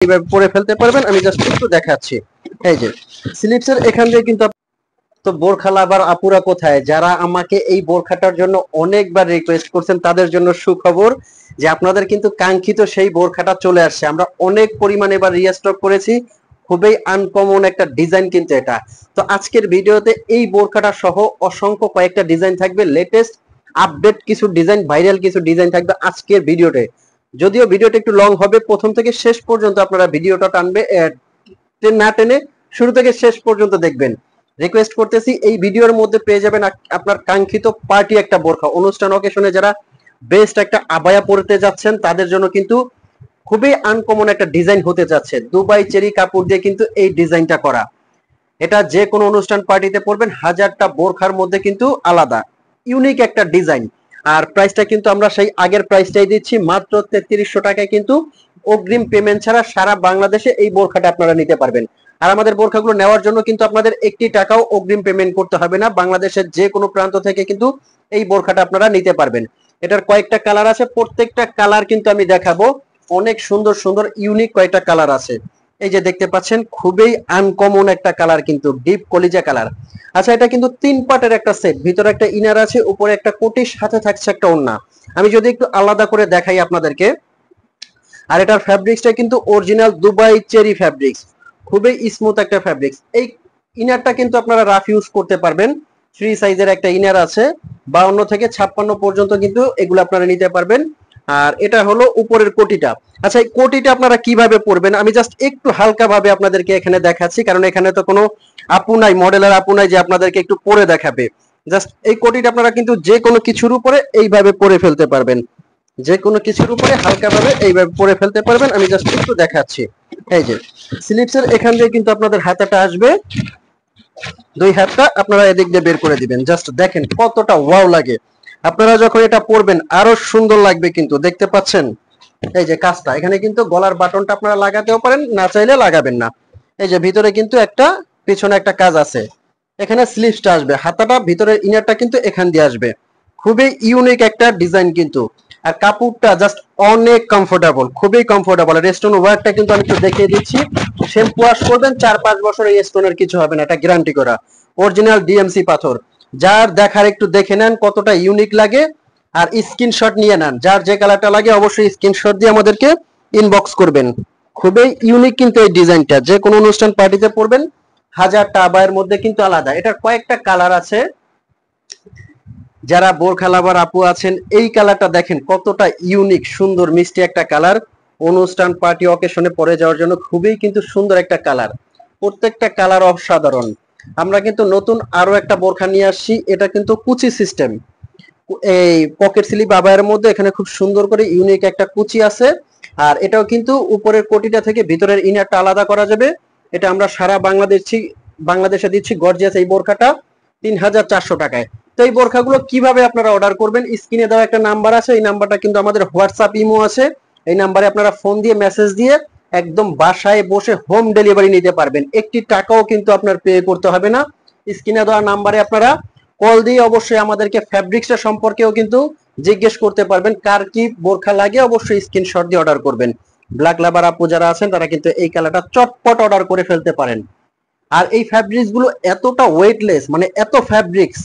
এইভাবে পরে ফেলতে পারবেন। আমি জাস্ট একটু দেখাচ্ছি। এই যে স্লিপসের এখান দিয়ে কিন্তু তো বোরখা লাভার আপুরা কোথায়, যারা আমাকে এই বোরখাটার জন্য অনেকবার রিকোয়েস্ট করছেন, তাদের জন্য সুখবর যে আপনাদের কিন্তু কাঙ্ক্ষিত সেই বোরখাটা চলে আসছে। আমরা অনেক পরিমাণে এবার রিস্টক করেছি, খুবই আনকমন একটা ডিজাইন কিন্তু এটা। তো আজকের ভিডিওতে এই বোরখাটা সহ অসংখ্য কয়েকটা ডিজাইন থাকবে, লেটেস্ট আপডেট কিছু ডিজাইন, ভাইরাল কিছু ডিজাইন থাকবে আজকের ভিডিওতে। যদিও ভিডিওটা একটু লং হবে, প্রথম থেকে শেষ পর্যন্ত আপনারা ভিডিওটা টানবে না টেনে শুরু থেকে শেষ পর্যন্ত দেখবেন। রিকোয়েস্ট করতেছি, এই ভিডিওর মধ্যে পেয়ে যাবেন আপনার কাঙ্ক্ষিত পার্টি একটা বোরখা। অনুষ্ঠান অকেশনে যারা বেস্ট একটা আবায়া পরতে যাচ্ছেন তাদের জন্য কিন্তু খুবই আনকমন একটা ডিজাইন হতে যাচ্ছে। দুবাই চেরি কাপড় দিয়ে কিন্তু এই ডিজাইনটা করা। এটা যে কোনো অনুষ্ঠান পার্টিতে পরবেন, হাজারটা বোরখার মধ্যে কিন্তু আলাদা ইউনিক একটা ডিজাইন। আর প্রাইসটা কিন্তু আমরা সেই আগের প্রাইসটাই দিচ্ছি, মাত্র 3300 টাকায় কিন্তু অগ্রিম পেমেন্ট ছাড়া সারা বাংলাদেশে এই বোরখাটা আপনারা নিতে পারবেন। আর আমাদের বোরখাগুলো নেওয়ার জন্য কিন্তু আপনাদের একটি টাকাও অগ্রিম পেমেন্ট করতে হবে না। বাংলাদেশের যে কোনো প্রান্ত থেকে কিন্তু এই বোরখাটা আপনারা নিতে পারবেন। এটার কয়েকটা কালার আছে, প্রত্যেকটা কালার কিন্তু আমি দেখাবো। অনেক সুন্দর সুন্দর ইউনিক কয়েকটা কালার আছে। এই যে দেখতে পাচ্ছেন, খুবই আনকমন একটা কালার, কিন্তু ডিপ কলিজা কালার। আচ্ছা, এটা কিন্তু 3 পার্টের একটা সেট, ভিতরে একটা ইনার আছে, উপরে একটা কোটি, সাথে থাকছে একটা ওড়না। আমি যদি একটু আলাদা করে দেখাই আপনাদেরকে। আর এটার ফ্যাব্রিক্সটা কিন্তু অরিজিনাল দুবাই চেরি ফ্যাব্রিক্স, খুবই স্মুথ একটা ফ্যাব্রিক্স। এই ইনারটা কিন্তু আপনারা রাফ ইউজ করতে পারবেন। ফ্রি সাইজের একটা ইনার আছে, 52 থেকে 56 পর্যন্ত কিন্তু এগুলো আপনারা নিতে পারবেন। আর এটা হলো উপরের কোটিটা। আচ্ছা, এই কোটিটা আপনারা কিভাবে পরবেন আমি জাস্ট একটু হালকা ভাবে আপনাদেরকে এখানে দেখাচ্ছি, কারণ এখানে তো কোনো আপু নাই, মডেলার আপু নাই যে আপনাদেরকে একটু পরে দেখাবে। জাস্ট এই কোটিটা আপনারা কিন্তু যে কোনো কিছুর উপরে এইভাবে পরে ফেলতে পারবেন, যে কোনো কিছুর উপরে হালকা ভাবে এইভাবে পরে ফেলতে পারবেন। আমি জাস্ট একটু দেখাচ্ছি। এই যে স্লিপসের এখান দিয়ে কিন্তু আপনাদের হাতাটা আসবে, দুই হাতটা আপনারা এদিক দিয়ে বের করে দিবেন। জাস্ট দেখেন কতটা ওয়াও লাগে। আপনারা যখন এটা পরবেন আরো সুন্দর লাগবে কিন্তু, দেখতে পাচ্ছেন এই যে কাজটা। এখানে কিন্তু গলার বাটনটা আপনারা লাগাতেও পারেন, না চাইলে লাগাবেন না। এই যে ভিতরে কিন্তু একটা, পিছনে একটা কাজ আছে। এখানে স্লিভসটা আসবে, হাতাটা ভিতরে ইনারটা কিন্তু এখান দিয়ে আসবে। খুবই ইউনিক একটা ডিজাইন কিন্তু। আর কাপড়টা জাস্ট অনেক কমফোর্টেবল, খুবই কমফোর্টেবল। আর স্টোন ওয়ার্কটা কিন্তু আমি একটু দেখিয়ে দিচ্ছি। শ্যাম্পু ওয়াশ করবেন 4-5 বছর এই স্টোনের কিছু হবে না, এটা গ্যারান্টি করা। অরিজিনাল ডিএমসি পাথর। যার দেখার একটু দেখে নেন কতটা ইউনিক লাগে, আর স্ক্রিনশট নিয়ে নেন। যার যে কালারটা লাগে অবশ্যই স্ক্রিনশট দিয়ে আমাদেরকে ইনবক্স করবেন। খুবই ইউনিক কিন্তু এই ডিজাইনটা, যে কোনো অনুষ্ঠান পার্টিতে পরবেন, হাজারটা আবায়ের মধ্যে কিন্তু আলাদা। এটার কয়েকটা কালার আছে। যারা বোরখা লাভার আপু আছেন, এই কালারটা দেখেন কতটা ইউনিক, সুন্দর মিষ্টি একটা কালার। অনুষ্ঠান পার্টি অকেশনে পরে যাওয়ার জন্য খুবই কিন্তু সুন্দর একটা কালার। প্রত্যেকটা কালার অসাধারণ। আমরা কিন্তু নতুন আরো একটা বোরখা নিয়ে আসছি, এটা কিন্তু কুচি সিস্টেম। এই পকেট স্লিপ আবায়ের মধ্যে এখানে খুব সুন্দর করে ইউনিক একটা কুচি আছে। আর এটাও কিন্তু উপরের কোটিটা থেকে ভিতরের ইনারটা আলাদা করা যাবে। এটা আমরা সারা বাংলাদেশে দিচ্ছি গর্জিয়াস এই বোরখাটা 3400 টাকায়। তো এই বোরখাগুলো কিভাবে আপনারা অর্ডার করবেন, স্ক্রিনে দেওয়া একটা নাম্বার আছে, এই নাম্বারটা কিন্তু আমাদের হোয়াটসঅ্যাপ ইমো আছে। এই নাম্বারে আপনারা ফোন দিয়ে মেসেজ দিয়ে একদম বাসায় বসে হোম ডেলিভারি নিতে পারবেন। একটি টাকাও কিন্তু আপনার পে করতে হবে না। স্ক্রিনে দেওয়া নাম্বারে আপনারা কল দিয়ে অবশ্যই আমাদেরকে ফ্যাব্রিক্সটা সম্পর্কেও কিন্তু জিজ্ঞেস করতে পারবেন, কার কি বোরখা লাগে অবশ্যই স্ক্রিনশট দিয়ে অর্ডার করবেন। ব্ল্যাক লাভার আপু যারা আছেন তারা কিন্তু এই কালারটা চটপট অর্ডার করে ফেলতে পারেন। আর এই ফ্যাব্রিক্স গুলো এতটা ওয়েটলেস, মানে এত ফ্যাব্রিক্স।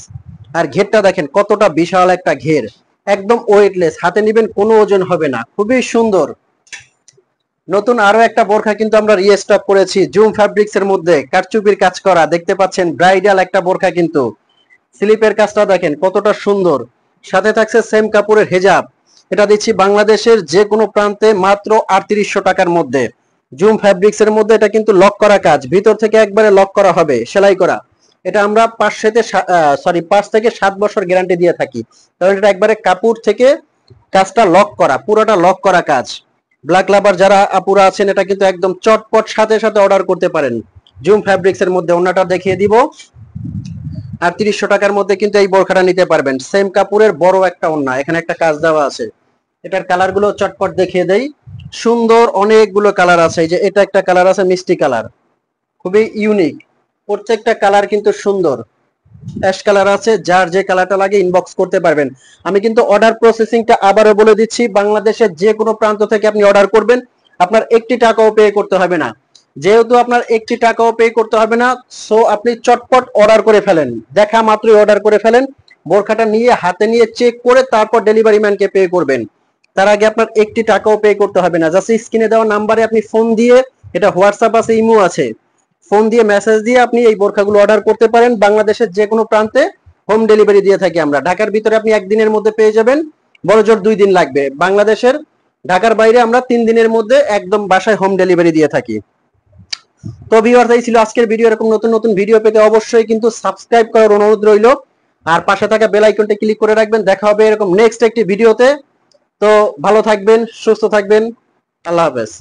আর ঘেরটা দেখেন কতটা বিশাল একটা ঘের, একদম ওয়েটলেস, হাতে নিবেন কোনো ওজন হবে না, খুবই সুন্দর। নতুন আরো একটা বোরখা কিন্তু আমরা রিস্টক করেছি, জুম ফ্যাব্রিক্স এর মধ্যে কারচুপির কাজ করা, দেখতে পাচ্ছেন ব্রাইডাল একটা বোরখা কিন্তু। স্লিপের কাজটা দেখেন কতটা সুন্দর, সাথে থাকছে সেম কাপড়ের হেজাব। এটা দিচ্ছি বাংলাদেশের যে কোনো প্রান্তে মাত্র 3800 টাকার মধ্যে। জুম ফ্যাব্রিক্স এর মধ্যে এটা কিন্তু লক করা কাজ, ভিতর থেকে একবারে লক করা হবে, সেলাই করা। এটা আমরা 5 থেকে 7 বছর গ্যারান্টি দিয়ে থাকি, কারণ এটা একবারে কাপড় থেকে কাজটা লক করা, পুরোটা লক করা কাজ। ব্ল্যাক লাভার যারা আপুরা আছেন, এটা কিন্তু একদম চটপট সাথে সাথে অর্ডার করতে পারেন। জুম ফ্যাব্রিক্স এর মধ্যে ওনাটা দেখিয়ে দিব। 3800 টাকার মধ্যে কিন্তু এই বোরখাটা নিতে পারবেন। সেম কাপড়ের বড় একটা ওড়না, এখানে একটা কাজ দেওয়া আছে। এটার কালার গুলো চটপট দেখিয়ে দেই। সুন্দর অনেকগুলো কালার আছে। এই যে এটা একটা কালার আছে মিষ্টি কালার, খুবই ইউনিক। প্রত্যেকটা কালার কিন্তু সুন্দর। অ্যাশ কালার আছে, যার যে কালারটা লাগে ইনবক্স করতে পারবেন। আমি কিন্তু অর্ডার প্রসেসিংটা আবারও বলে দিচ্ছি, বাংলাদেশের যে কোনো প্রান্ত থেকে আপনি অর্ডার করবেন, আপনার একটি টাকাও পে করতে হবে না। যেহেতু আপনার একটি টাকাও পে করতে হবে না, সো আপনি চটপট অর্ডার করে ফেলেন, দেখা মাত্রই অর্ডার করে ফেলেন। বোরখাটা নিয়ে হাতে নিয়ে চেক করে তারপর ডেলিভারি ম্যানকে পে করবেন। তার আগে আপনার একটি টাকাও পে করতে হবে না। জাস্ট স্ক্রিনে দেওয়া নাম্বারে আপনি ফোন দিয়ে, এটা হোয়াটসঅ্যাপ আছে, ইমো আছে, ফোন দিয়ে মেসেজ দিয়ে আপনি এই বোরখাগুলো অর্ডার করতে পারেন। বাংলাদেশের যে কোনো প্রান্তে হোম ডেলিভারি দিয়ে থাকি আমরা। ঢাকার ভিতরে আপনি একদিনের মধ্যে পেয়ে যাবেন, বড় জোর 2 দিন লাগবে। বাংলাদেশের ঢাকার বাইরে আমরা 3 দিনের মধ্যে একদম বাসায় হোম ডেলিভারি দিয়ে থাকি। তো ভিউয়ার্স, এই ছিল আজকের ভিডিও। এরকম নতুন নতুন ভিডিও পেতে অবশ্যই কিন্তু সাবস্ক্রাইব করার অনুরোধ রইল, আর পাশে থাকা বেল আইকনটা ক্লিক করে রাখবেন। দেখা হবে এরকম নেক্সট একটি ভিডিওতে। তো ভালো থাকবেন, সুস্থ থাকবেন, আল্লাহ হাফেজ।